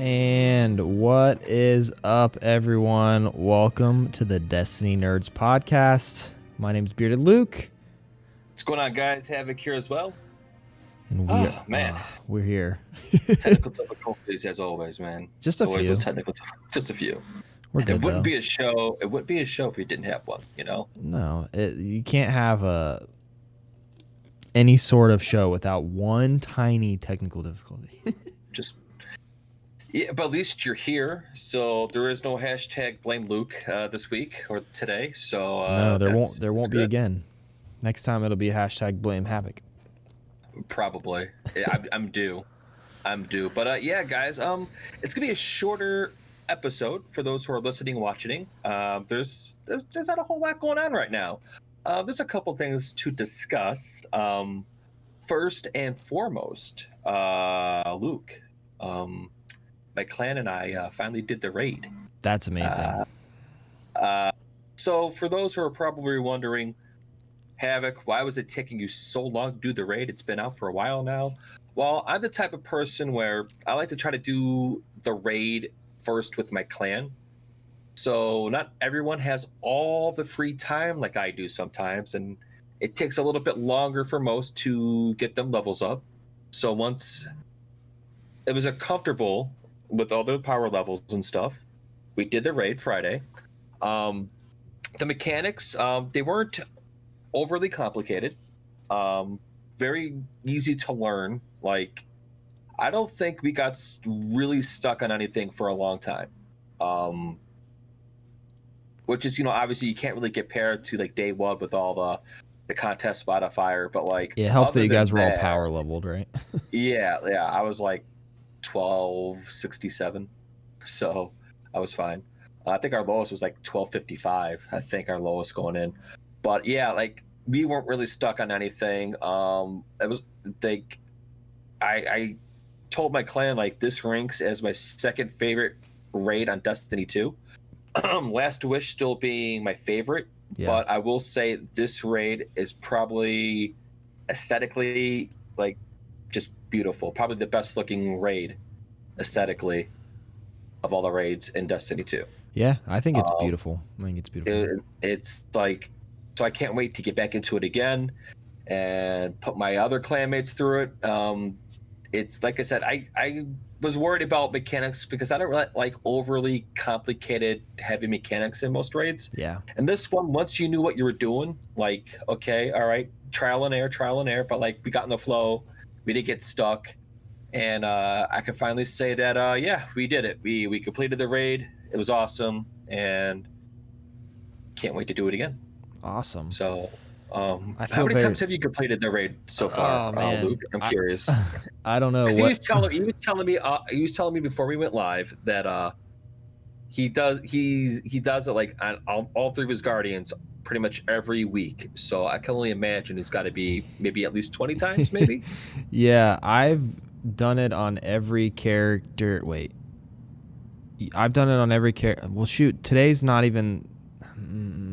And what is up, everyone? Welcome to the Destiny Nerds podcast. My name's Bearded Luke. What's going on, guys? Havoc here as well. And we're here. Technical difficulties as always, man. Just a always few. Just a few. We're good, It wouldn't though. be a show. It wouldn't be a show if we didn't have one, you know? No, you can't have any sort of show without one tiny technical difficulty. Yeah, but at least you're here, so there is no hashtag blame Luke this week or today. So no, there won't be again. Next time it'll be hashtag blame Havoc. Probably. I'm due. But yeah, guys, it's gonna be a shorter episode for those who are listening, watching. There's not a whole lot going on right now. There's a couple things to discuss. First and foremost, Luke, my clan and I finally did the raid. That's amazing. So for those who are probably wondering, Havoc, why was it taking you so long to do the raid? It's been out for a while now. Well, I'm the type of person where I like to try to do the raid first with my clan. So not everyone has all the free time like I do sometimes, and it takes a little bit longer for most to get them levels up. So once it was comfortable with all the power levels and stuff, we did the raid Friday. The mechanics, they weren't overly complicated. Very easy to learn. Like, I don't think we got really stuck on anything for a long time. Which is, obviously you can't really compare to like day one with all the contest modifier, but like it helps that you guys were all power leveled, right? yeah, I was like 1267, so I was fine. I think our lowest was like 1255. I think our lowest going in, but yeah, like we weren't really stuck on anything. It was like I told my clan like this ranks as my second favorite raid on Destiny 2. Last Wish still being my favorite, but I will say this raid is probably aesthetically like just beautiful. Probably the best looking raid aesthetically of all the raids in Destiny 2. Yeah, I think it's beautiful. It's like, so I can't wait to get back into it again and put my other clanmates through it. It's like I said, I was worried about mechanics because I don't like overly complicated heavy mechanics in most raids. Yeah. And this one, once you knew what you were doing, like, okay, all right, trial and error, but like we got in the flow, we didn't get stuck. And I can finally say that, yeah, we did it. We completed the raid. It was awesome. And can't wait to do it again. Awesome. So how many times have you completed the raid so far, Luke? I'm curious. I don't know. He was telling me before we went live that he does it like on all three of his guardians pretty much every week. So I can only imagine it's got to be maybe at least 20 times, maybe. Yeah, I've done it on every character. Wait, I've done it on every character. Well, shoot, today's not even.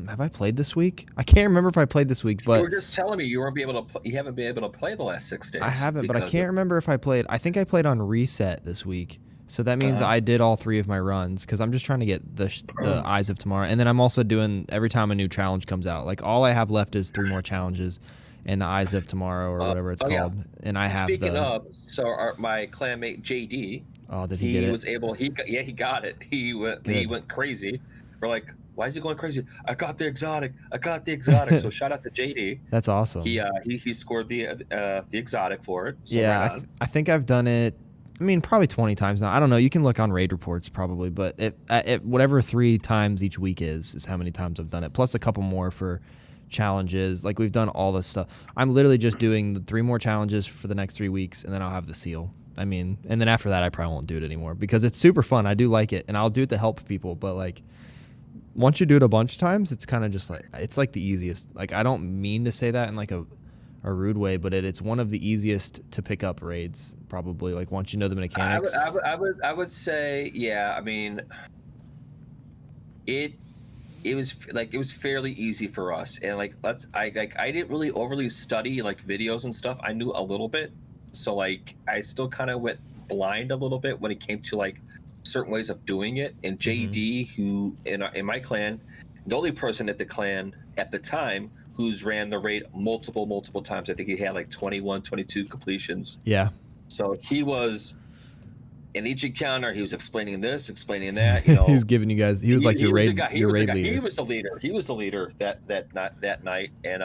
Have I played this week? I can't remember if I played this week, but you were just telling me you weren't you haven't been able to play the last 6 days. I haven't, but I can't remember if I played. I think I played on reset this week, so that means I did all three of my runs because I'm just trying to get the Eyes of Tomorrow, and then I'm also doing every time a new challenge comes out. Like all I have left is 3 more challenges, and the Eyes of Tomorrow or whatever it's called, yeah. And I have. Speaking of, so my clanmate JD. Oh, did he get it? Was able. He got it. He went crazy. We're like, why is he going crazy? I got the exotic. So shout out to JD. That's awesome. He scored the exotic for it. So yeah, right I think I've done it. I mean, probably 20 times now. I don't know. You can look on raid reports probably, but it whatever 3 times each week is how many times I've done it. Plus a couple more for challenges. Like we've done all this stuff. I'm literally just doing the 3 more challenges for the next 3 weeks, and then I'll have the seal. I mean, and then after that, I probably won't do it anymore because it's super fun. I do like it, and I'll do it to help people. But like, once you do it a bunch of times, it's kind of just like it's like the easiest. Like I don't mean to say that in like a rude way, but it's one of the easiest to pick up raids. Probably like once you know the mechanics. I would say, yeah. I mean, it was fairly easy for us, and like I didn't really overly study like videos and stuff. I knew a little bit, so like I still kind of went blind a little bit when it came to like certain ways of doing it. And JD, who in my clan, the only person at the clan at the time who's ran the raid multiple times. I think he had like 21, 22 completions. Yeah. So he was in each encounter. He was explaining this, explaining that. You know, he was giving you guys. He was like your raid leader. He was the leader. He was the leader that night. And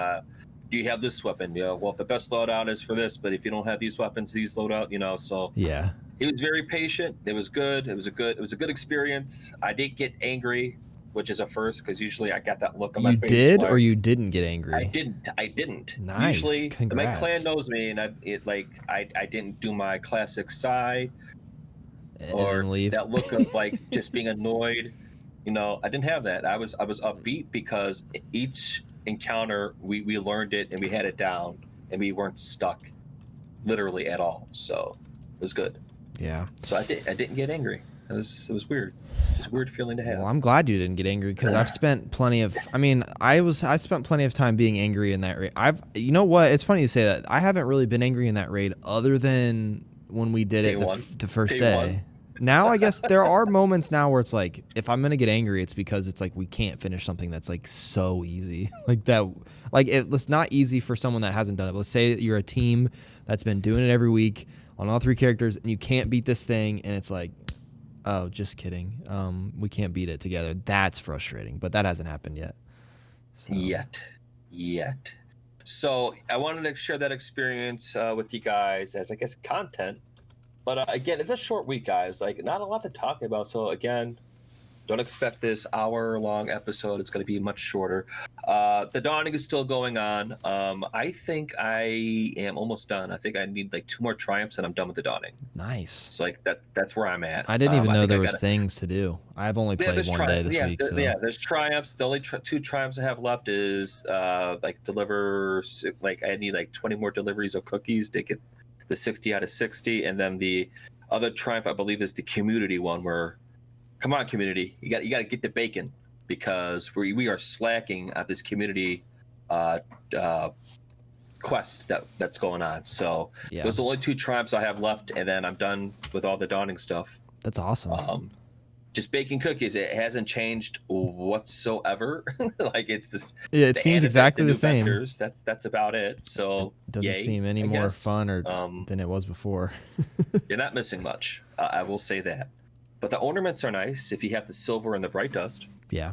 do you have this weapon? You know, well, the best loadout is for this, but if you don't have these weapons, these loadout. You know, so yeah. He was very patient. It was good. It was a good experience. I did get angry, which is a first, because usually I got that look on my face. You did, or you didn't get angry? I didn't. Nice. Usually, Congrats. my clan knows me, and I didn't do my classic sigh or that look of like just being annoyed. You know, I didn't have that. I was upbeat because each encounter we learned it and we had it down and we weren't stuck literally at all. So it was good. Yeah. So I didn't get angry. It was weird. It was a weird feeling to have. Well, I'm glad you didn't get angry, because I've spent plenty of. I mean, I spent plenty of time being angry in that raid. You know what? It's funny you say that. I haven't really been angry in that raid other than when we did the first day. Now I guess there are moments now where it's like, if I'm gonna get angry, it's because it's like we can't finish something that's like so easy, like that. Like it's not easy for someone that hasn't done it. Let's say you're a team that's been doing it every week on all 3 characters, and you can't beat this thing, and it's like, oh, just kidding. We can't beat it together. That's frustrating, but that hasn't happened yet. So. Yet. So I wanted to share that experience with you guys as, I guess, content. But again, it's a short week, guys. Like, not a lot to talk about. So again, don't expect this hour-long episode. It's going to be much shorter. The dawning is still going on. I think I am almost done. I think I need like 2 more triumphs, and I'm done with the dawning. Nice. It's like that's where I'm at. I didn't even know there was things to do. I've only played one day this week. So. Yeah, there's triumphs. The only 2 triumphs I have left is like deliver. Like I need like 20 more deliveries of cookies to get the 60 out of 60, and then the other triumph I believe is the community one, where, come on community, you got to get the bacon, because we are slacking at this community quest that's going on. So those are the only 2 triumphs I have left, and then I'm done with all the dawning stuff. That's awesome. Just baking cookies. It hasn't changed whatsoever. Like it's this. Yeah, it seems exactly the same. Vectors, that's about it. So it doesn't seem any more fun than it was before. You're not missing much. I will say that. But the ornaments are nice if you have the silver and the bright dust. Yeah,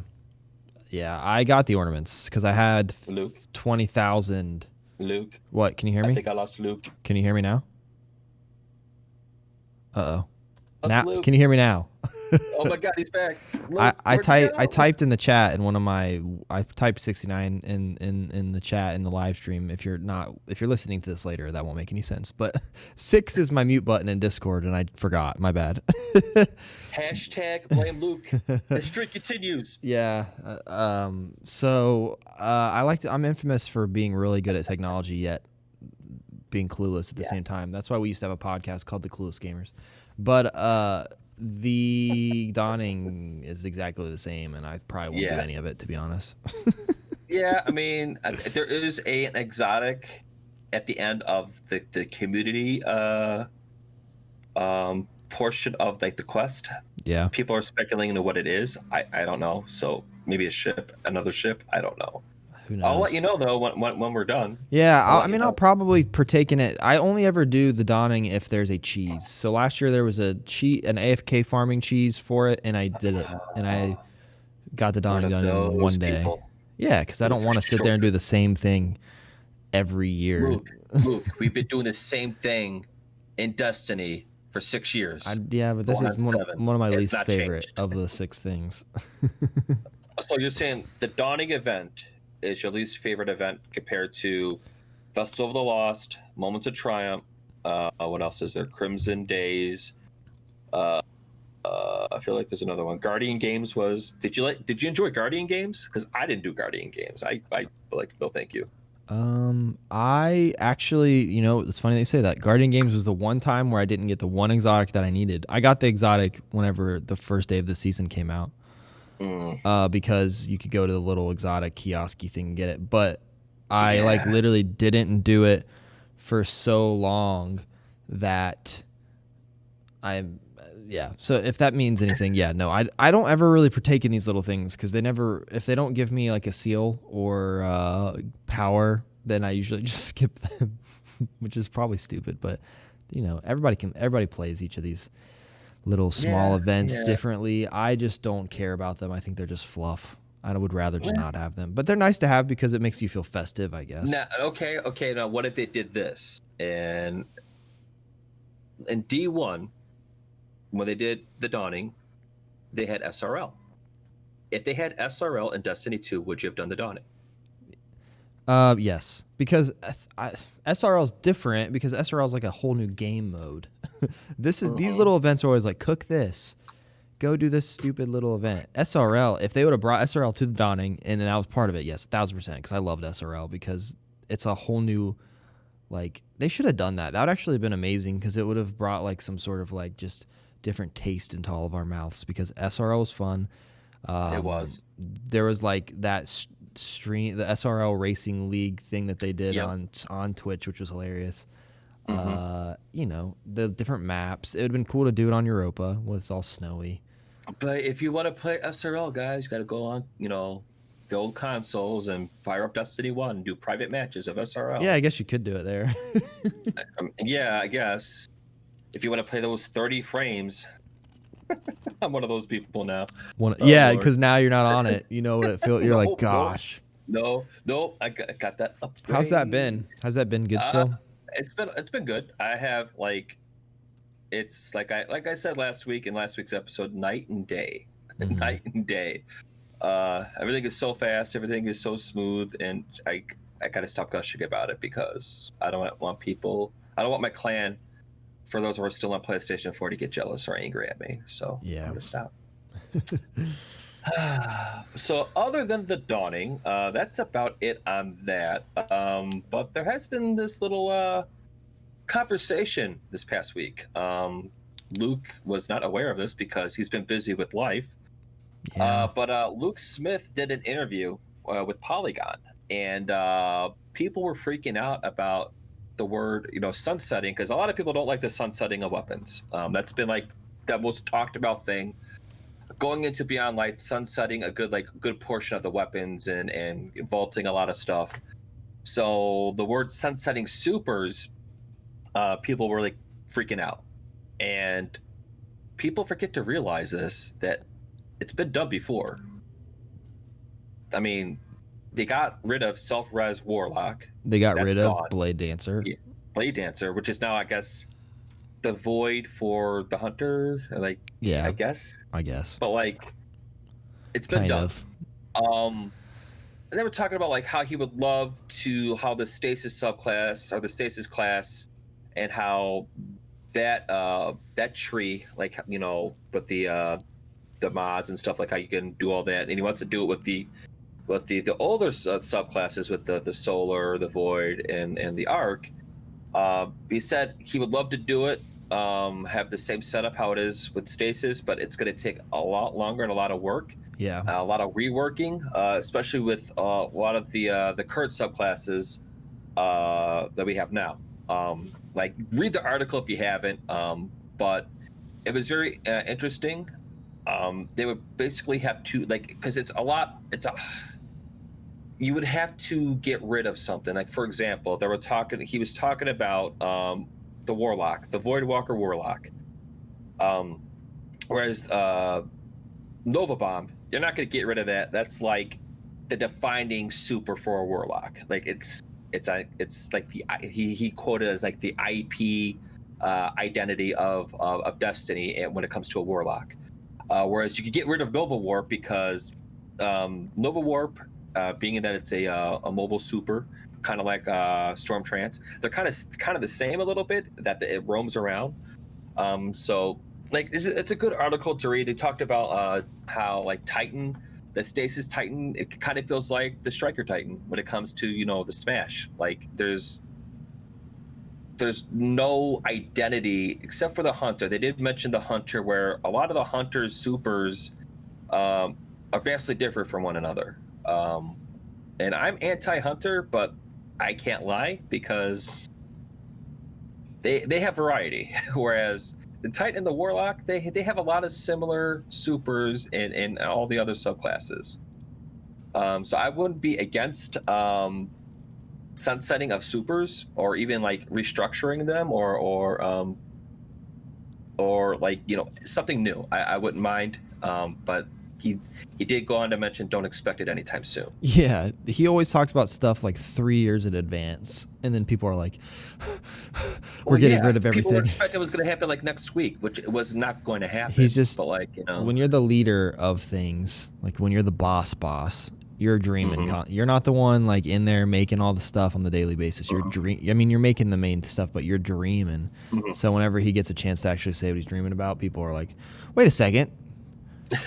I got the ornaments because I had Luke 20,000. Luke. What? Can you hear me? I think I lost Luke. Can you hear me now? Uh-oh. Now, Luke. can you hear me now? Oh my God, he's back. Luke, I typed in the chat in I typed 69 in the chat in the live stream. If you're listening to this later, that won't make any sense. But 6 is my mute button in Discord, and I forgot. My bad. Hashtag blame Luke. The streak continues. Yeah. So I'm infamous for being really good at technology, yet being clueless at the same time. That's why we used to have a podcast called The Clueless Gamers. But the dawning is exactly the same, and I probably won't do any of it, to be honest. Yeah, I mean, there is an exotic at the end of the community portion of like the quest. Yeah, people are speculating into what it is. I don't know. So maybe another ship. I don't know. Who knows? I'll let you know though when we're done. Yeah, I'll probably partake in it. I only ever do the dawning if there's a cheese. So last year there was an AFK farming cheese for it, and I did it, and I got the dawning done in one day. People. Yeah, because I don't want to sit there and do the same thing every year. Luke, we've been doing the same thing in Destiny for 6 years. But this is one of my least favorite of the 6 things. So you're saying the dawning event is your least favorite event compared to Festival of the Lost, Moments of Triumph, what else is there? Crimson Days. I feel like there's another one. Guardian Games was. Did you enjoy Guardian Games? Because I didn't do Guardian Games. I like no, thank you. I actually, it's funny they say that. Guardian Games was the one time where I didn't get the one exotic that I needed. I got the exotic whenever the first day of the season came out. Because you could go to the little exotic kiosk thing and get it. But I literally didn't do it for so long that I'm yeah. So if that means anything, yeah, no, I don't ever really partake in these little things because if they don't give me like a seal or power, then I usually just skip them, which is probably stupid. But everybody plays each of these little small events differently. I just don't care about them. I think they're just fluff. I would rather just not have them, but they're nice to have because it makes you feel festive, I guess. Now, okay. Now, what if they did this and in D1, when they did the Dawning, they had SRL. If they had SRL in Destiny 2, would you have done the Dawning? Yes, because SRL is different because SRL is like a whole new game mode. These little events are always like cook this, go do this stupid little event. SRL, if they would have brought SRL to the Dawning and then I was part of it, yes, 1,000%, because I loved SRL because it's a whole new, like, they should have done that. That would actually have been amazing because it would have brought like some sort of like just different taste into all of our mouths because SRL was fun. It was. There was like that stream, the SRL Racing League thing that they did on Twitch, which was hilarious. The different maps. It would have been cool to do it on Europa when it's all snowy. But if you want to play SRL, guys, you got to go on, the old consoles and fire up Destiny 1 and do private matches of SRL. Yeah, I guess you could do it there. Yeah, I guess. If you want to play those 30 frames, I'm one of those people now. Because now you're not on it. You know what it feels. You're like, gosh. No, I got that upgrade. How's that been? Has that been good still? It's been good. I have it's like I said last week in last week's episode, night and day, night and day. Everything is so fast, everything is so smooth, and I gotta stop gushing about it because I don't want my clan, for those who are still on PlayStation 4, to get jealous or angry at me. So yeah, I'm gonna stop. So other than the Dawning, that's about it on that. But there has been this little conversation this past week. Luke was not aware of this because he's been busy with life. Yeah. But Luke Smith did an interview with Polygon, and people were freaking out about the word, sunsetting, because a lot of people don't like the sunsetting of weapons. That's been like the most talked about thing. Going into Beyond Light, sunsetting a good portion of the weapons and vaulting a lot of stuff. So the word sunsetting supers, people were like freaking out, and people forget to realize that it's been done before. I mean, they got rid of self-res Warlock. They got rid of Blade Dancer. Yeah, Blade Dancer, which is now, I guess, the Void for the Hunter. Yeah, I guess. But it's been done. Of. And they were talking about how he would love how the Stasis subclass or the Stasis class, and how that tree, with the mods and stuff, how you can do all that, and he wants to do it with the older subclasses, with the Solar, the Void, and the Arc. He said he would love to do it, have the same setup how it is with Stasis, but it's going to take a lot longer and a lot of work. Yeah, a lot of reworking, especially with a lot of the current subclasses that we have now. Read the article if you haven't, but it was very interesting. They would basically have to, because you would have to get rid of something. For example, he was talking about the Warlock, the Voidwalker Warlock. Whereas Nova Bomb, you're not going to get rid of that. That's like the defining super for a Warlock. He quoted as the IP identity of Destiny when it comes to a Warlock. Whereas you could get rid of Nova Warp because Nova Warp, being that it's a mobile super, kind of like Storm Trance, they're kind of the same a little bit, that it roams around. So it's a good article to read. They talked about how Titan, the Stasis Titan, it kind of feels like the Striker Titan when it comes to the Smash. There's no identity except for the Hunter. They did mention the Hunter, where a lot of the Hunter's supers are vastly different from one another. And I'm anti-Hunter, but I can't lie because they have variety, whereas the Titan and the Warlock, they have a lot of similar supers in all the other subclasses. So I wouldn't be against sunsetting of supers, or even like restructuring them, or like, you know, something new. I wouldn't mind. But he did go on to mention don't expect it anytime soon. Yeah, he always talks about stuff like 3 years in advance, and then people are like, "We're getting rid of everything." People were expecting it was going to happen like next week, which it was not going to happen. He's just, but like, you know, when you're the leader of things, like when you're the boss, you're dreaming. You're not the one like in there making all the stuff on the daily basis. You're I mean, you're making the main stuff, but you're dreaming. So whenever he gets a chance to actually say what he's dreaming about, people are like, "Wait a second."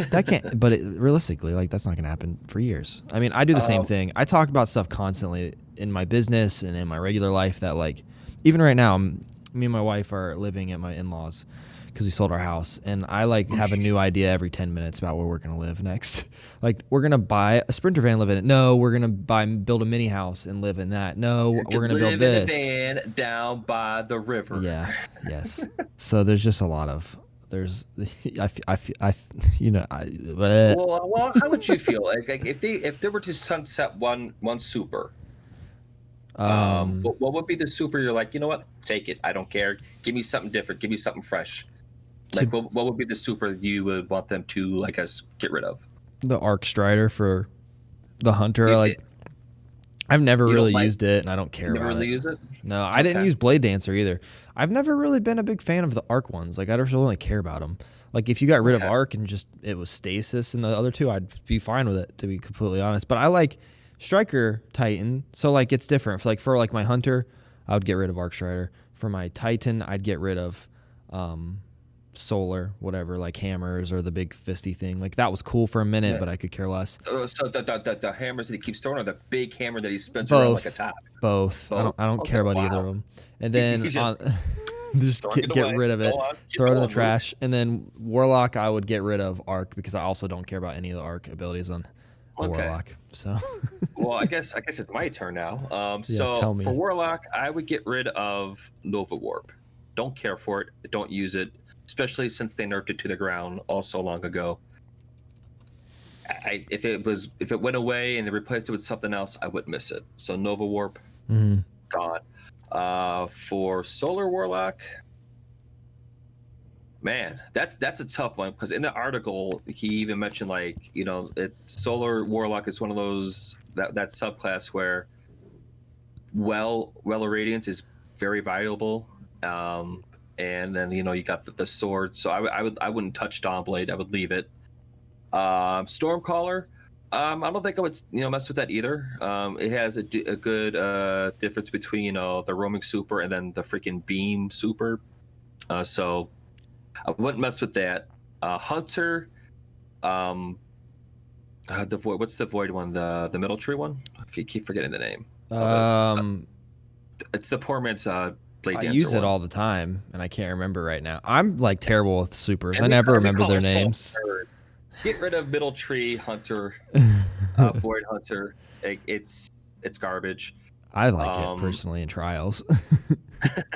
That can't, but realistically, like, that's not gonna happen for years. I mean, I do the same thing. I talk about stuff constantly in my business and in my regular life that, like, even right now, me and my wife are living at my in-laws because we sold our house, and I like have a new idea every 10 minutes about where we're gonna live next. Like, we're gonna buy a Sprinter van, live in it. No, we're gonna build a mini house and live in that. No, we're gonna build this. Live in a van down by the river. Yeah. Yes. So there's just a lot of. There's, you know, well, how would you feel like if they were to sunset one super? What would be the super you're like, you know what, take it, I don't care, give me something different, give me something fresh? Like, what would be the super you would want them to, I guess, get rid of? The Arc Strider for the Hunter. Like, I've never really used it, and I don't care about it. Never really use it? No, I didn't use Blade Dancer either. I've never really been a big fan of the Arc ones. Like, I don't really care about them. Like, if you got rid of Arc and just it was Stasis and the other two, I'd be fine with it, to be completely honest. But I like Striker Titan, so like it's different. For my Hunter, I would get rid of Arc Strider. For my Titan, I'd get rid of Solar, whatever, like hammers or the big fisty thing. Like, that was cool for a minute, but I could care less. So the hammers that he keeps throwing, or the big hammer that he spins around like a top? Both. I don't care about either of them. And then just get rid of it, throw it in the trash. And then Warlock, I would get rid of Arc because I also don't care about any of the Arc abilities on the Warlock. So well, I guess it's my turn now. So tell me. For Warlock, I would get rid of Nova Warp. Don't care for it. Don't use it, especially since they nerfed it to the ground all so long ago. If it went away and they replaced it with something else, I wouldn't miss it. So Nova Warp, gone. For Solar Warlock, man, that's a tough one, because in the article he even mentioned, like, you know, it's Solar Warlock is one of those that subclass where Radiance is very valuable, and then, you know, you got the sword. So I wouldn't touch Dawnblade. I would leave it. Stormcaller, I don't think I would, you know, mess with that either. It has a good difference between, you know, the roaming super and then the freaking beam super. So I wouldn't mess with that. Hunter, the void. What's the void one? The middle tree one? If you keep forgetting the name. It's the poor man's Blade Dancer. I use it all the time, and I can't remember right now. I'm like terrible with supers. I never remember their names. Get rid of middle tree Hunter, void Hunter. It's garbage. I like it personally in trials.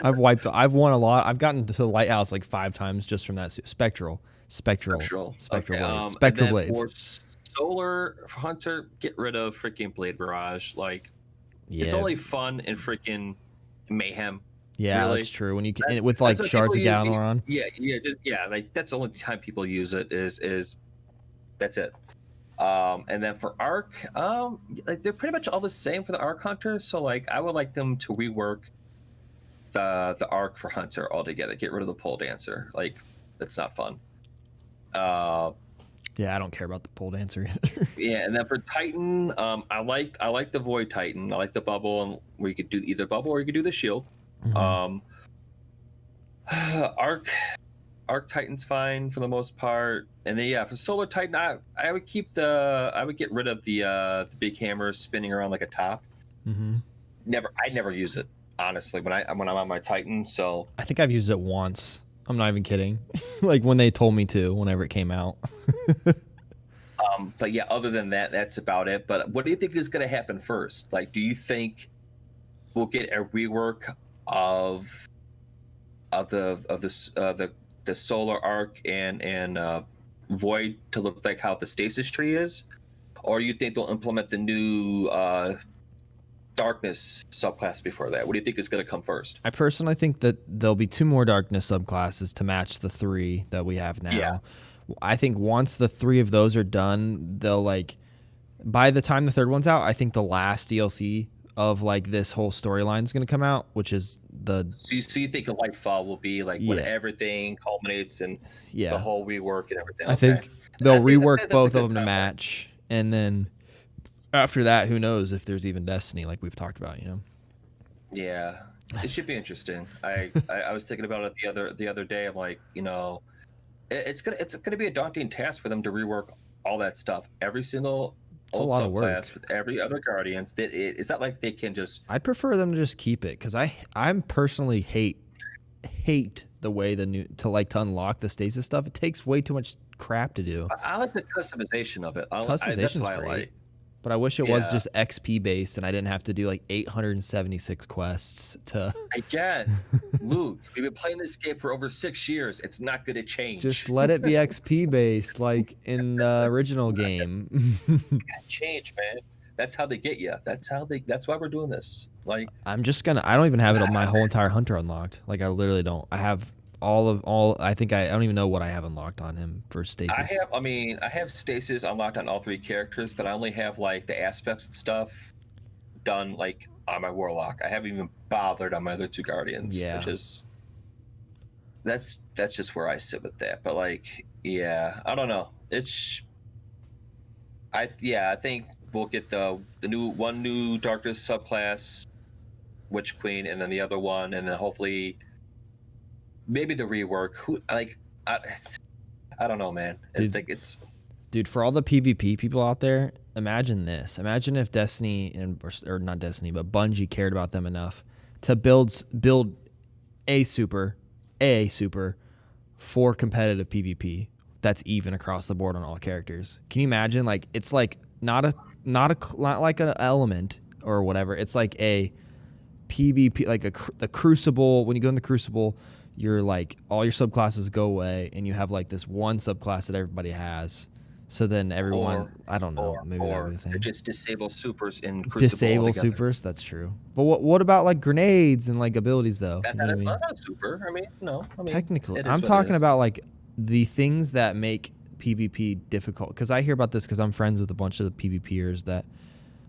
I've won a lot. I've gotten to the lighthouse like 5 times just from that spectral blades. Spectral blades. For Solar Hunter, get rid of freaking Blade Barrage. Like, it's only fun in freaking mayhem. Yeah, really. That's true. When you can, with like shards of Galaron. Like that's the only time people use it is that's it. And then for Arc, like they're pretty much all the same for the Arc Hunter. So like I would like them to rework the Arc for Hunter altogether. Get rid of the pole dancer. Like, that's not fun. Yeah, I don't care about the pole dancer either. Yeah, and then for Titan, I like the Void Titan. I like the bubble, and where you could do either bubble or you could do the shield. Arc Titan's fine for the most part. And then for Solar Titan, I would get rid of the big hammer spinning around like a top. I never use it, honestly, when I'm on my Titan. So I think I've used it once. I'm not even kidding. Like when they told me to, whenever it came out. But yeah, other than that, that's about it. But what do you think is going to happen first? Like, do you think we'll get a rework of the the solar arc and void to look like how the stasis tree is, or you think they'll implement the new darkness subclass before that? What do you think is going to come first? I personally think that there'll be 2 more darkness subclasses to match the 3 that we have now. Yeah. I think once the 3 of those are done, they'll like by the time the 3rd one's out, I think the last DLC of like this whole storyline is going to come out, which is the. So you think a Lightfall will be like when everything culminates and the whole rework and everything? I think they'll rework both of them to match, and then after that, who knows if there's even Destiny, like we've talked about, you know? Yeah, it should be interesting. I was thinking about it the other day. I'm like, you know, it's gonna be a daunting task for them to rework all that stuff, every single old subclass with every other Guardians. It's not like they can just. I'd prefer them to just keep it because I'm personally hate the way to unlock the stasis stuff. It takes way too much crap to do. I like the customization of it. Customization's great. I like. But I wish it was just XP based and I didn't have to do like 876 quests to. Again, Luke, we've been playing this game for over 6 years. It's not going to change. Just let it be XP based, like in the original game. It gotta change, man. That's how they get you. That's why we're doing this. Like, I don't even have it on my whole entire hunter unlocked. Like I literally don't. I have I don't even know what I have unlocked on him for stasis. I have stasis unlocked on all 3 characters, but I only have like the aspects and stuff done like on my Warlock. I haven't even bothered on my other 2 Guardians. Yeah. Which is that's just where I sit with that. But like, yeah, I don't know. I think we'll get the new darkness subclass, Witch Queen, and then the other one, and then hopefully maybe the rework. I don't know, man. Dude, for all the PvP people out there, imagine this. Imagine if Destiny or not Destiny, but Bungie cared about them enough to build a super for competitive PvP that's even across the board on all characters. Can you imagine? Like it's like not like an element or whatever. It's like a PvP, like the Crucible. When you go in the Crucible, you're like all your subclasses go away, and you have like this one subclass that everybody has. So then everyone, I don't know, maybe that would be a thing. Just disable supers in Crucible. Disable supers, that's true. But what about like grenades and like abilities though? That's not super. No. Technically, I'm talking about like the things that make PvP difficult. Because I hear about this because I'm friends with a bunch of the PvPers that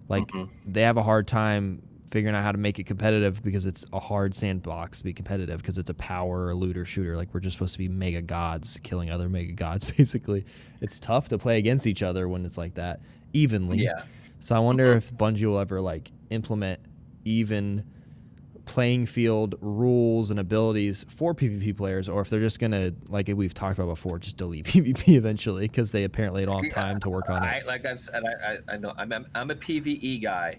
like they have a hard time figuring out how to make it competitive because it's a hard sandbox to be competitive because it's a power or looter shooter. Like we're just supposed to be mega gods killing other mega gods basically. It's tough to play against each other when it's like that evenly. Yeah. So I wonder if Bungie will ever like implement even playing field rules and abilities for PvP players, or if they're just gonna, like we've talked about before, just delete PvP eventually because they apparently don't have time to work on it. Like I've said, I know I'm a PvE guy.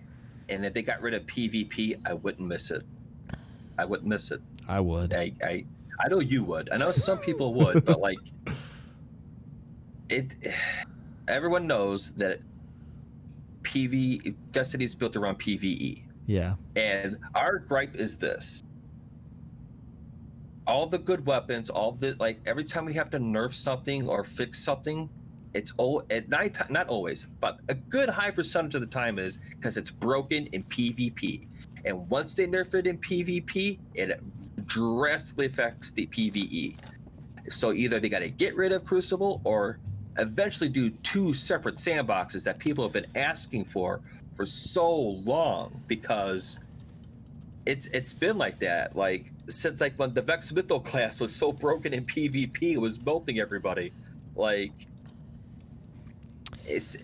And if they got rid of PvP, I wouldn't miss it. I wouldn't miss it. I would. I know you would. I know some people would, but like everyone knows that Destiny is built around PvE. Yeah. And our gripe is this. All the good weapons, every time we have to nerf something or fix something, it's at night, not always, but a good high percentage of the time is because it's broken in PvP. And once they nerf it in PvP, it drastically affects the PvE. So either they got to get rid of Crucible or eventually do 2 separate sandboxes that people have been asking for so long, because it's been like that. Like since like when the Vex Mytho class was so broken in PvP, it was melting everybody. Like,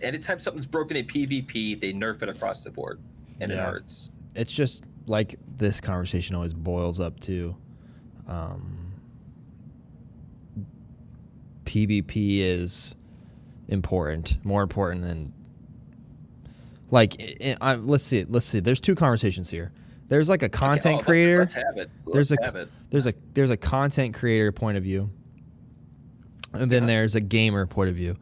anytime something's broken in PvP, they nerf it across the board, and it hurts. It's just like this conversation always boils up to PvP is important, more important than like. Let's see. There's 2 conversations here. There's like a content creator. Let's have it. There's a content creator point of view, and then there's a gamer point of view.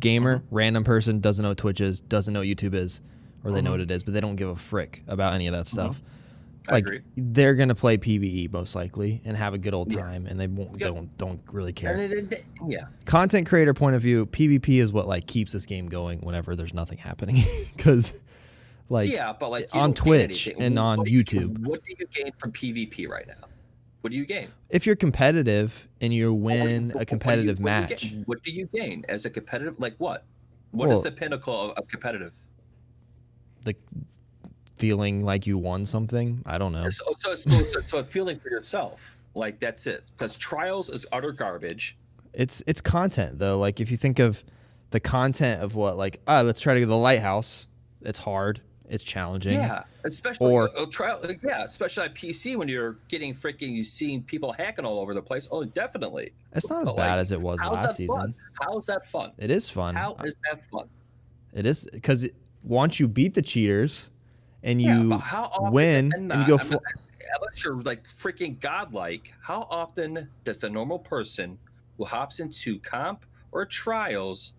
Gamer, random person, doesn't know what Twitch is, doesn't know what YouTube is, or they know what it is, but they don't give a frick about any of that stuff. I Like agree. they're gonna play PvE most likely and have a good old Yeah. time, and they won't Yep. don't really care. Yeah. Content creator point of view, PvP is what like keeps this game going whenever there's nothing happening, because like Yeah, but like you on don't gain Twitch anything. and on YouTube, What do you gain from PvP right now? What do you gain? if you're competitive and you win a What do you, competitive match, what do you gain as a competitive? Like what? What is well, the pinnacle of competitive? the feeling like you won something, I don't know. So a feeling for yourself. Like that's it. Because trials is utter garbage. It's content though. Like if you think of the content of what, like, let's try to get the lighthouse. It's hard. It's challenging. Yeah, especially Or trial. Yeah, especially on PC when you're getting freaking, you seeing people hacking all over the place. Oh, definitely. it's not as But bad like, as it was how's last that season. fun? How's that fun? It is fun. How is that fun? It is, because once you beat the cheaters and Yeah, you but how often? win And and you go unless you're like freaking godlike, how often does the normal person who hops into comp or trials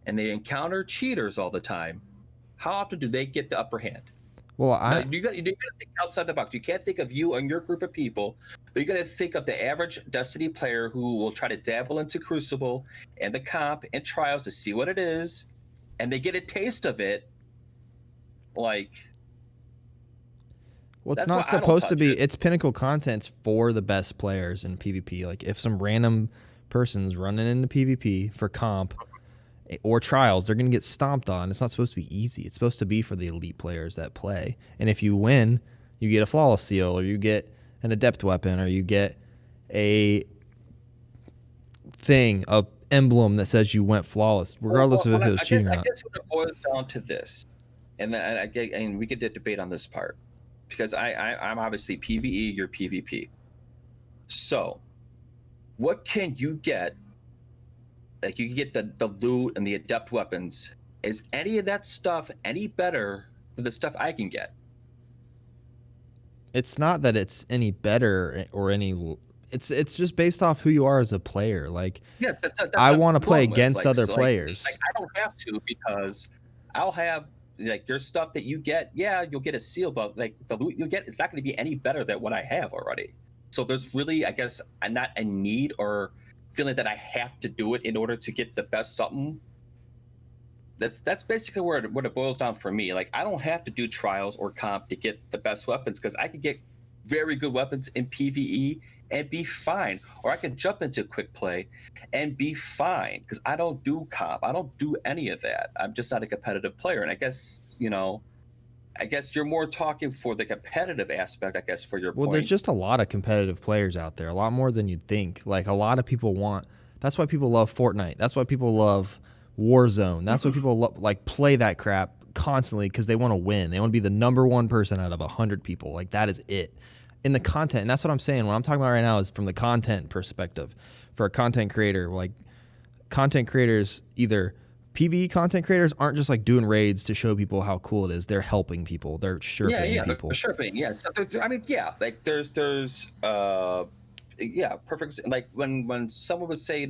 and they encounter cheaters all the time, how often do they get the upper hand? well, Now, you got to think outside the box. You can't think of you and your group of people, but you got to think of the average Destiny player who will try to dabble into Crucible and the comp and trials to see what it is, and they get a taste of it. Like, well, it's that's why not I don't supposed to touch be. it. It's pinnacle contents for the best players in PvP. Like if some random person's running into PvP for comp or trials, they're going to get stomped on. It's not supposed to be easy. It's supposed to be for the elite players that play. And if you win, you get a flawless seal, or you get an adept weapon, or you get a thing, a emblem that says you went flawless, regardless of if it was cheating or not. I guess when it boils down to this, and we could debate on this part, because I'm obviously PvE, you're PvP. So, what can you get? Like you can get the loot and the adept weapons. Is any of that stuff any better than the stuff I can get? It's not that it's any better or any. It's just based off who you are as a player. Like Yeah, that's I what want to I'm play going with. against Like, other so, players. like I don't have to, because I'll have like your stuff that you get. Yeah, you'll get a seal, but like the loot you get, it's not going to be any better than what I have already. So there's really, I guess, I'm not a need or feeling that I have to do it in order to get the best something. That's basically where it boils down for me. Like I don't have to do trials or comp to get the best weapons, because I could get very good weapons in PvE and be fine, or I can jump into quick play and be fine, because I don't do comp. I don't do any of that. I'm just not a competitive player. And I guess you're more talking for the competitive aspect, I guess, for your Well, point. there's just a lot of competitive players out there, a lot more than you'd think. Like a lot of people want. That's why people love Fortnite. That's why people love Warzone. That's why people like play that crap constantly, because they want to win. They want to be the number one person out of 100 people. Like that is it. In the content, and that's what I'm saying. What I'm talking about right now is from the content perspective. For a content creator, like content creators, either PvE content creators aren't just like doing raids to show people how cool it is. They're helping people. They're sherping people. Sherping, yeah. So I mean, yeah, like there's yeah, perfect. Like when someone would say,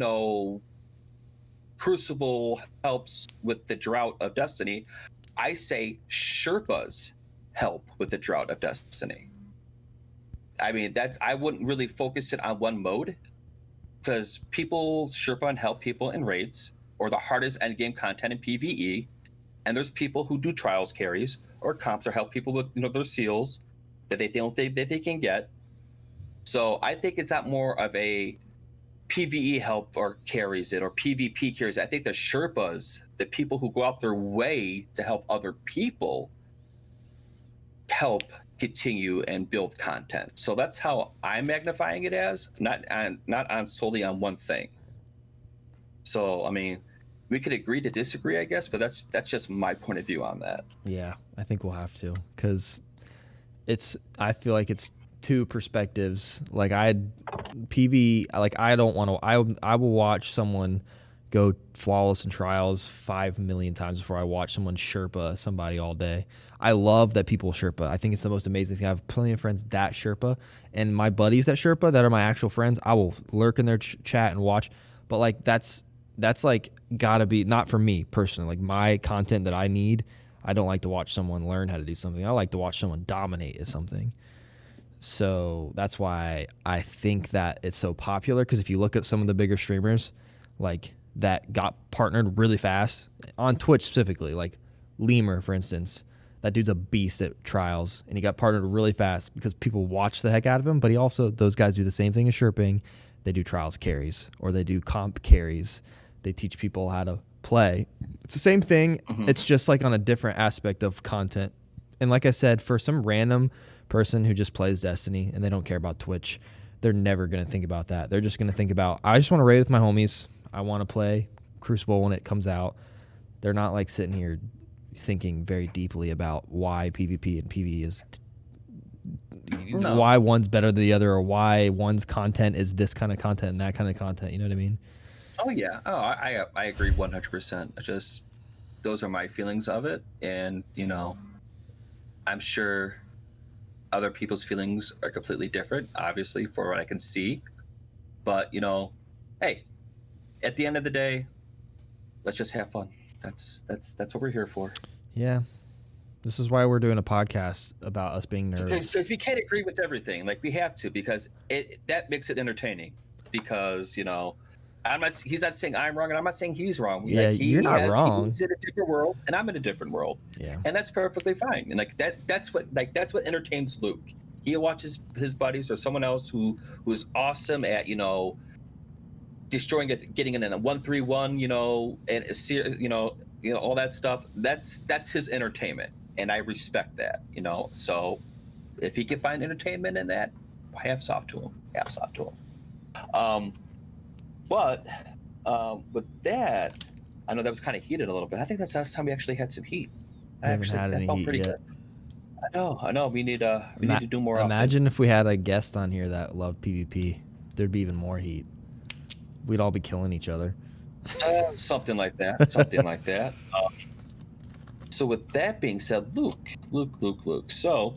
Crucible helps with the drought of Destiny, I say Sherpas help with the drought of Destiny. I mean, I wouldn't really focus it on one mode, because people Sherpa and help people in raids or the hardest endgame content in PvE, and there's people who do trials carries or comps or help people with their seals that they don't think that they can get. So I think it's not more of a PvE help or carries it, or PvP carries it. I think the Sherpas, the people who go out their way to help other people, help continue and build content. So that's how I'm magnifying it as, not on solely on one thing. So I mean, we could agree to disagree, I guess, but that's just my point of view on that. Yeah, I think we'll have to, because I feel like it's two perspectives. Like PV, like I don't want to. I will watch someone go flawless in trials 5 million times before I watch someone Sherpa somebody all day. I love that people Sherpa. I think it's the most amazing thing. I have plenty of friends that Sherpa, and my buddies that Sherpa that are my actual friends. I will lurk in their chat and watch. But like that's like gotta be not for me personally. Like my content that I need, I don't like to watch someone learn how to do something. I like to watch someone dominate at something. So that's why I think that it's so popular, because if you look at some of the bigger streamers, like that got partnered really fast on Twitch specifically, like Lemur, for instance, that dude's a beast at trials, and he got partnered really fast because people watch the heck out of him. But he also, those guys do the same thing as Sherping. They do trials carries, or they do comp carries. They teach people how to play. It's the same thing. It's just like on a different aspect of content. And like I said, for some random person who just plays Destiny and they don't care about Twitch, they're never going to think about that. They're just going to think about, I just want to raid with my homies. I want to play Crucible when it comes out. They're not like sitting here thinking very deeply about why PvP and PvE is why one's better than the other, or why one's content is this kind of content and that kind of content. You know what I mean? Oh yeah. Oh, I agree 100%. Just those are my feelings of it, and I'm sure other people's feelings are completely different, obviously, for what I can see. But hey, at the end of the day, let's just have fun. That's what we're here for. Yeah. This is why we're doing a podcast about us being nerds. Because we can't agree with everything. Like, we have to, because that makes it entertaining. Because he's not saying I'm wrong, and I'm not saying he's wrong. Yeah, you're not wrong. He's in a different world, and I'm in a different world. Yeah. And that's perfectly fine. And that's what entertains Luke. He watches his buddies or someone else who is awesome at destroying it, getting in a 1-3-1, and all that stuff. That's his entertainment, and I respect that. So if he can find entertainment in that, hats off to him. But with that, I know that was kind of heated a little bit. I think that's the last time we actually had some heat. Haven't had any heat yet. Good. I know. We need to do more. Imagine if we had a guest on here that loved PvP. There'd be even more heat. We'd all be killing each other. Something like that. So with that being said, Luke. So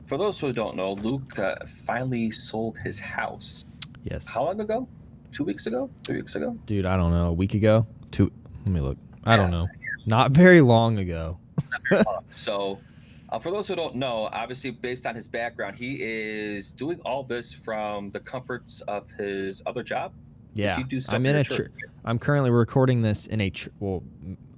for those who don't know, Luke finally sold his house. Yes. How long ago? 2 weeks ago? 3 weeks ago? Dude, I don't know. A week ago? Let me look. I don't know. Not very long ago. Not very long. So for those who don't know, obviously based on his background, he is doing all this from the comforts of his other job. Yeah, I'm in a church. I'm currently recording this in a well,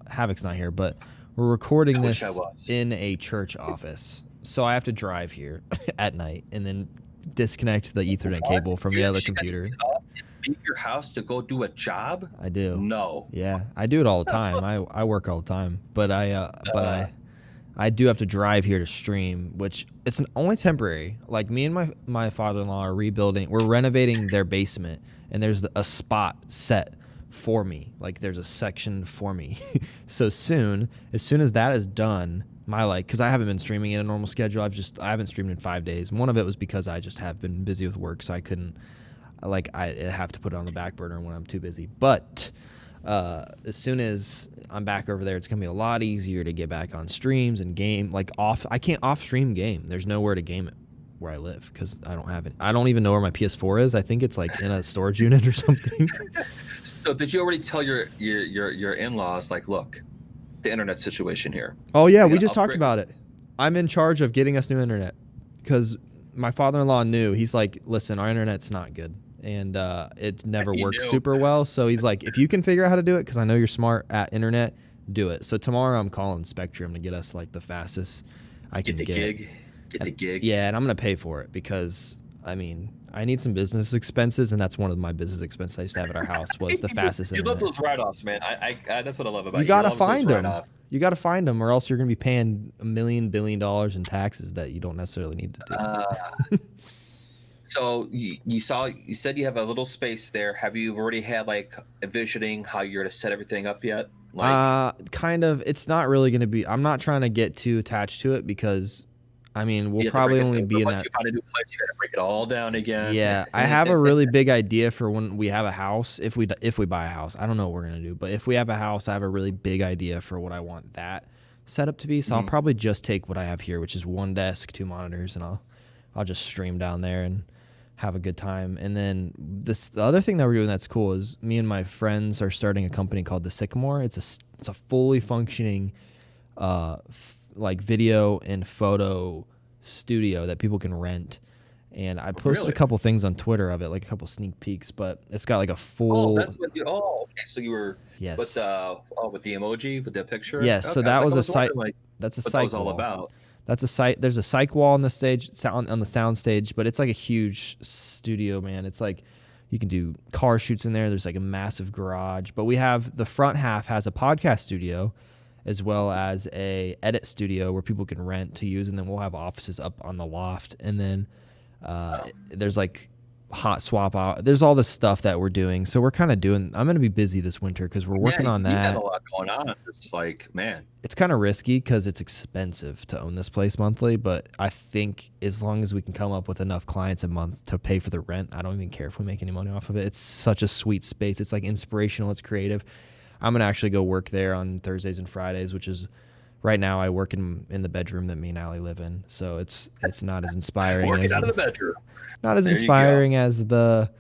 Havoc's not here, but we're recording this in a church office. So I have to drive here at night and then disconnect the Ethernet cable from the other computer. Leave your house to go do a job? I do. No. Yeah, I do it all the time. I work all the time, but I do have to drive here to stream, which it's only temporary. Like, me and my father-in-law are rebuilding. We're renovating their basement, and there's a spot set for me. Like, there's a section for me. So as soon as that is done, because I haven't been streaming in a normal schedule. I haven't streamed in 5 days. One of it was because I just have been busy with work, so I couldn't. I have to put it on the back burner when I'm too busy. But as soon as I'm back over there, it's gonna be a lot easier to get back on streams and game. I can't off stream game. There's nowhere to game it where I live because I don't have it. I don't even know where my PS4 is. I think it's like in a storage unit or something. So did you already tell your in-laws, like, look, the internet situation here? Oh yeah, we just talked about it. I'm in charge of getting us new internet because my father-in-law knew. He's like, listen, our internet's not good. And it never works super well. So he's like, if you can figure out how to do it, because I know you're smart at internet, do it. So tomorrow I'm calling Spectrum to get us like the fastest I can get. Get the gig. Yeah, and I'm going to pay for it because, I mean, I need some business expenses, and that's one of my business expenses I used to have at our house was the fastest internet. You love those write-offs, man. I that's what I love about you. You got to find them. You got to find them, or else you're going to be paying $1 billion in taxes that you don't necessarily need to do. So you said you have a little space there. Have you already had like envisioning how you're going to set everything up yet? Kind of. It's not really going to be. I'm not trying to get too attached to it because, I mean, we'll probably only be in that. You find a new place, you got to break it all down again. Yeah, I have a really big idea for when we have a house. If we buy a house, I don't know what we're gonna do, but if we have a house, I have a really big idea for what I want that setup to be. So I'll probably just take what I have here, which is one desk, 2 monitors, and I'll just stream down there and have a good time. And then the other thing that we're doing that's cool is me and my friends are starting a company called The Sycamore. It's a fully functioning like video and photo studio that people can rent. And I posted a couple things on Twitter of it, like a couple sneak peeks, but it's got like a full. Oh, that's what you. Oh, okay. So you were Yes. with the with the emoji with the picture. Yes. Okay. So that was a site. Like, that's a what psych that was all wall. about. That's a site. There's a psych wall on the stage, on the sound stage, but it's like a huge studio, man. It's like you can do car shoots in there. There's like a massive garage, but we have the front half has a podcast studio, as well as a edit studio where people can rent to use, and then we'll have offices up on the loft, and then there's like hot swap out. There's all this stuff that we're doing, so we're kind of doing. I'm gonna be busy this winter because we're working on that. You have a lot going on. It's like, man, it's kind of risky because it's expensive to own this place monthly, but I think as long as we can come up with enough clients a month to pay for the rent, I don't even care if we make any money off of it. It's such a sweet space. It's like inspirational. It's creative. I'm gonna actually go work there on Thursdays and Fridays, which is right now I work in the bedroom that me and Allie live in, so it's not as inspiring. Working out of the bedroom. Not as inspiring as the,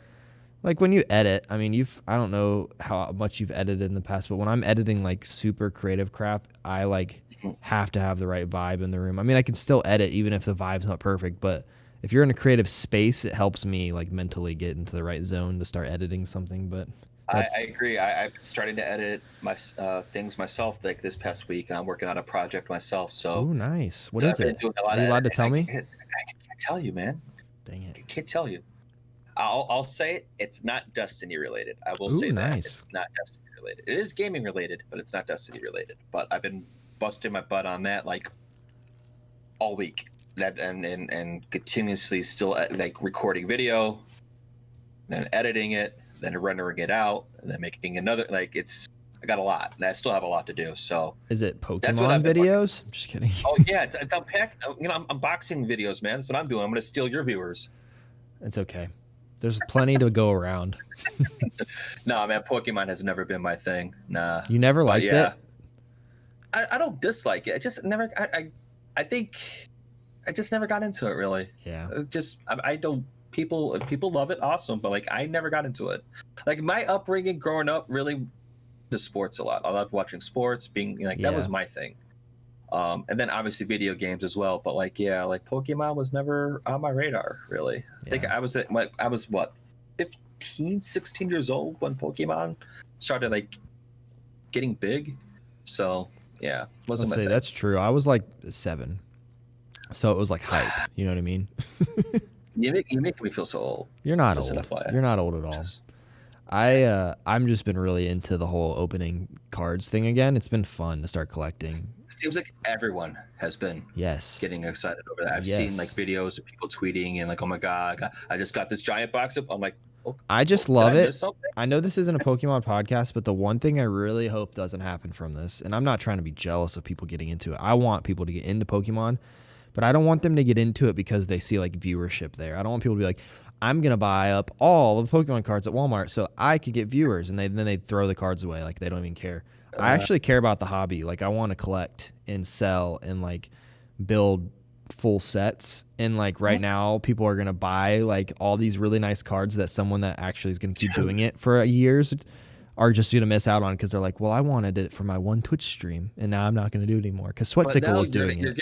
like when you edit. I mean, I don't know how much you've edited in the past, but when I'm editing like super creative crap, I like have to have the right vibe in the room. I mean, I can still edit even if the vibe's not perfect, but if you're in a creative space, it helps me like mentally get into the right zone to start editing something. But I agree. I've been starting to edit my things myself like this past week. I'm working on a project myself. So, oh, nice. What is it? Are you allowed to tell me? I can't tell you, man. Dang it. I can't tell you. I'll say it. It's not Destiny related. I will say that. It's not Destiny related. It is gaming related, but it's not Destiny related. But I've been busting my butt on that like all week, and continuously still like recording video, then editing it, then rendering it out, and then making another. Like I got a lot, and I still have a lot to do. So is it Pokemon videos? I'm just kidding. Oh yeah, it's I'm unboxing videos, man. That's what I'm doing. I'm gonna steal your viewers. It's okay. There's plenty to go around. No, man, Pokemon has never been my thing. Nah. You never liked it? I don't dislike it. I just never. I think I just never got into it. Really. Yeah. I don't. People love it, awesome, but like I never got into it. Like my upbringing growing up, really, the sports a lot. I loved watching sports, being like that was my thing. And then obviously video games as well. But like Pokemon was never on my radar really. I think I was what 15, 16 years old when Pokemon started like getting big. So yeah, wasn't my thing. That's true. I was like 7, so it was like hype. You know what I mean? You make me feel so old. You're not old. You're not old at all. I'm just been really into the whole opening cards thing again. It's been fun to start collecting. It seems like everyone has been getting excited over that. I've seen like videos of people tweeting and like, oh my god, I just got this giant box of. I'm like, I just love it. I know this isn't a Pokemon podcast, but the one thing I really hope doesn't happen from this, and I'm not trying to be jealous of people getting into it. I want people to get into Pokemon, but I don't want them to get into it because they see like viewership there. I don't want people to be like, I'm going to buy up all of the Pokemon cards at Walmart so I could get viewers, and then they throw the cards away. Like they don't even care. I actually care about the hobby. Like I want to collect and sell and like build full sets. And like right now people are going to buy like all these really nice cards that someone that actually is going to keep doing it for years are just going to miss out on because they're like, well, I wanted it for my one Twitch stream and now I'm not going to do it anymore because Sweatsickle is doing it.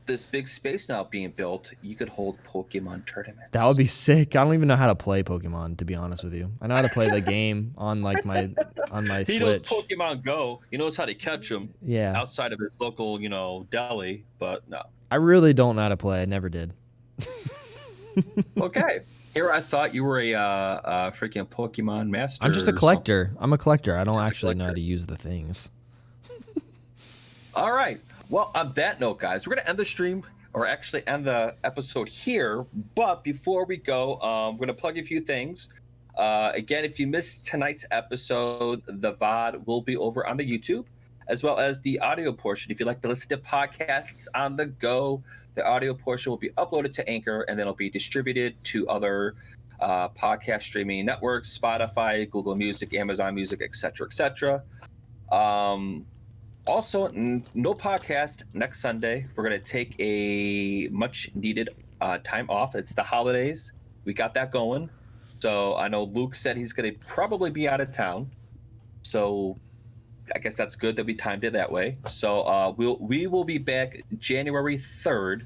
This big space now being built, you could hold Pokemon tournaments. That would be sick. I don't even know how to play Pokemon, to be honest with you. I know how to play the game on like my Switch. He knows Pokemon Go. He knows how to catch them. Yeah. Outside of his local, deli, but no. I really don't know how to play. I never did. Okay. Here I thought you were a freaking Pokemon master. I'm just a collector. I'm a collector. I don't actually know how to use the things. All right. Well, on that note, guys, we're going to end the stream, or actually end the episode here. But before we go, we're going to plug a few things. Again, if you missed tonight's episode, the VOD will be over on the YouTube, as well as the audio portion. If you like to listen to podcasts on the go, the audio portion will be uploaded to Anchor, and then it'll be distributed to other podcast streaming networks, Spotify, Google Music, Amazon Music, etc., etc. Also, no podcast next Sunday. We're going to take a much needed time off. It's the holidays. We got that going. So I know Luke said he's going to probably be out of town. So I guess that's good that we timed it that way. So we will be back January 3rd,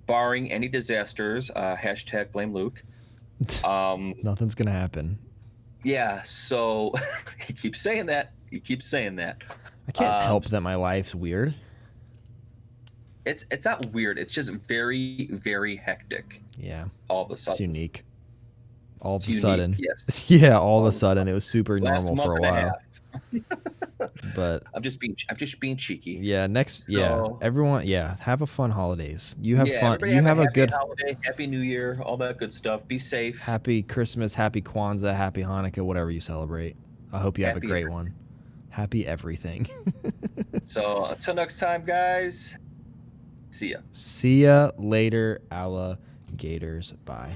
barring any disasters. Hashtag blame Luke. Nothing's gonna happen. Yeah. So he keeps saying that. He keeps saying that. I can't help that my life's weird. It's not weird. It's just very, very hectic. Yeah. All of a sudden. It's unique. All of a Unique, sudden. yes. Yeah, all of a sudden. It was super Last normal for a month and a while. half. But I'm just being cheeky. yeah, So- everyone, have a fun holidays. You have fun. Everybody You have a happy good holiday, happy New Year, all that good stuff. Be safe. happy Christmas, happy Kwanzaa, happy Hanukkah, whatever you celebrate. I hope you have a Happy great everything. one. Happy everything. So until next time, guys. See ya. See ya later, alligators. Bye.